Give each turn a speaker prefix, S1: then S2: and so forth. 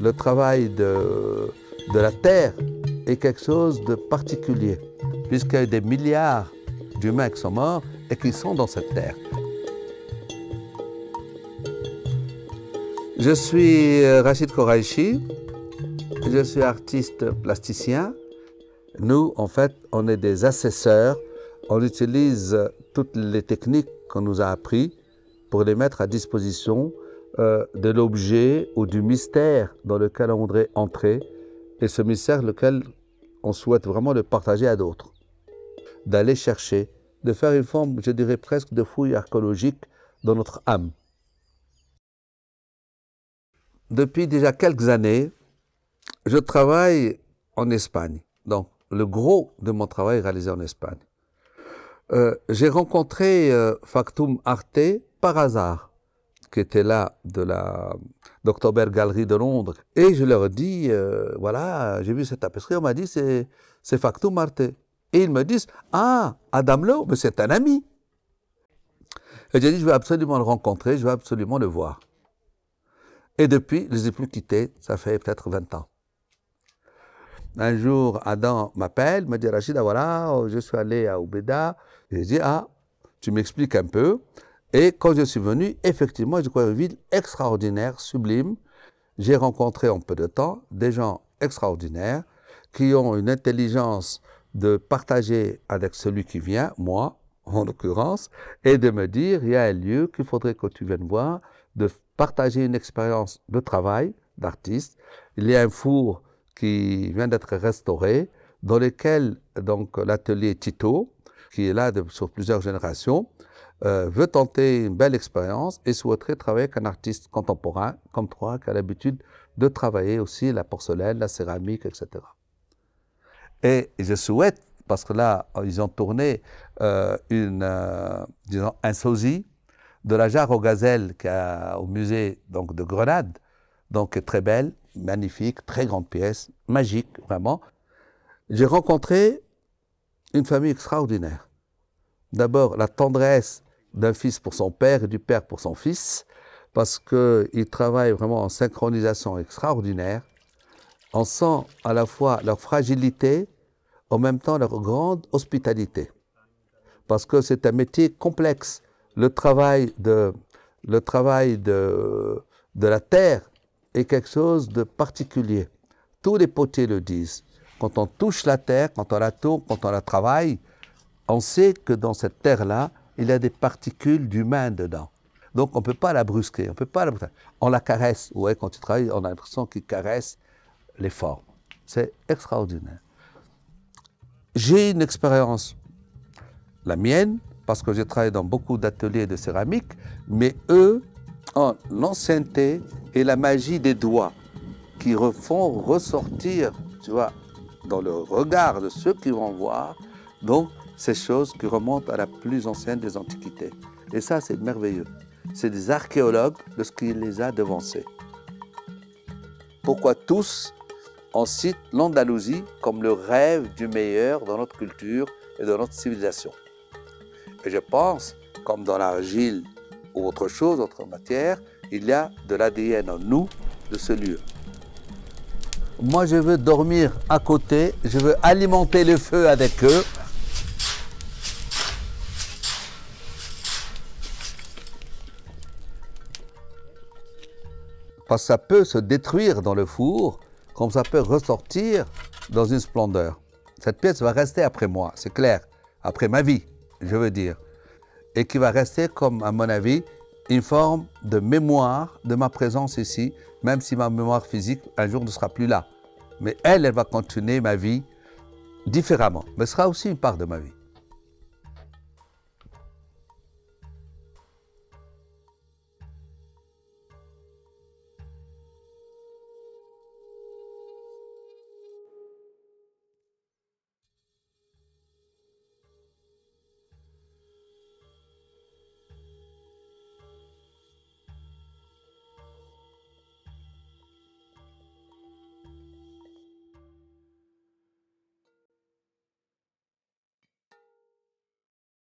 S1: le travail de la terre est quelque chose de particulier, puisqu'il y a des milliards d'humains qui sont morts et qui sont dans cette terre. Je suis Rachid Koraïchi, je suis artiste plasticien. Nous, en fait, on est des assesseurs. On utilise toutes les techniques qu'on nous a apprises pour les mettre à disposition de l'objet ou du mystère dans lequel on voudrait entrer, et ce mystère lequel on souhaite vraiment le partager à d'autres, d'aller chercher, de faire une forme, je dirais presque, de fouille archéologique dans notre âme. Depuis déjà quelques années, je travaille en Espagne. Donc, le gros de mon travail est réalisé en Espagne. J'ai rencontré Faktoum Arte par hasard, qui était là d'October Gallery de Londres. Et je leur dis, voilà, j'ai vu cette tapisserie, on m'a dit, c'est Faktoum Arte. Et ils me disent, ah, Adam Lowe, mais c'est un ami. Et j'ai dit, je vais absolument le rencontrer, je vais absolument le voir. Et depuis, je ne les ai plus quittés, ça fait peut-être 20 ans. Un jour, Adam m'appelle, me dit, Rachida, voilà, je suis allé à Oubeda. J'ai dit, ah, tu m'expliques un peu. Et quand je suis venu, effectivement, je crois une ville extraordinaire, sublime. J'ai rencontré en peu de temps des gens extraordinaires qui ont une intelligence de partager avec celui qui vient, moi, en l'occurrence, et de me dire, il y a un lieu qu'il faudrait que tu viennes voir, de partager une expérience de travail d'artiste. Il y a un four qui vient d'être restauré, dans lequel donc l'atelier Tito, qui est là sur plusieurs générations, veut tenter une belle expérience et souhaiterait travailler avec un artiste contemporain, comme toi, qui a l'habitude de travailler aussi la porcelaine, la céramique, etc. Et je souhaite, parce que là, ils ont tourné disons, un sosie de la jarre aux gazelles au musée donc, de Grenade, donc très belle, magnifique, très grande pièce, magique, vraiment. J'ai rencontré une famille extraordinaire. D'abord, la tendresse d'un fils pour son père et du père pour son fils, parce qu'ils travaillent vraiment en synchronisation extraordinaire. On sent à la fois leur fragilité, en même temps leur grande hospitalité. Parce que c'est un métier complexe. Le travail de la terre est quelque chose de particulier. Tous les potiers le disent. Quand on touche la terre, quand on la tourne, quand on la travaille, on sait que dans cette terre-là, il y a des particules d'humain dedans. Donc on ne peut pas la brusquer, on peut pas la brusquer. On la caresse. Ouais, quand tu travailles, on a l'impression qu'il caresse les formes. C'est extraordinaire. J'ai une expérience, la mienne, parce que j'ai travaillé dans beaucoup d'ateliers de céramique, mais eux, en l'ancienneté et la magie des doigts, qui font ressortir, tu vois, dans le regard de ceux qui vont voir, donc ces choses qui remontent à la plus ancienne des antiquités. Et ça, c'est merveilleux. C'est des archéologues de ce qui les a devancés. Pourquoi tous, on cite l'Andalousie comme le rêve du meilleur dans notre culture et dans notre civilisation. Et je pense, comme dans l'argile ou autre chose, autre matière, il y a de l'ADN en nous de ce lieu. Moi, je veux dormir à côté, je veux alimenter le feu avec eux. Parce que ça peut se détruire dans le four, comme ça peut ressortir dans une splendeur. Cette pièce va rester après moi, c'est clair, après ma vie, je veux dire. Et qui va rester comme, à mon avis, une forme de mémoire de ma présence ici, même si ma mémoire physique, un jour, ne sera plus là. Mais elle va continuer ma vie différemment, mais ce sera aussi une part de ma vie.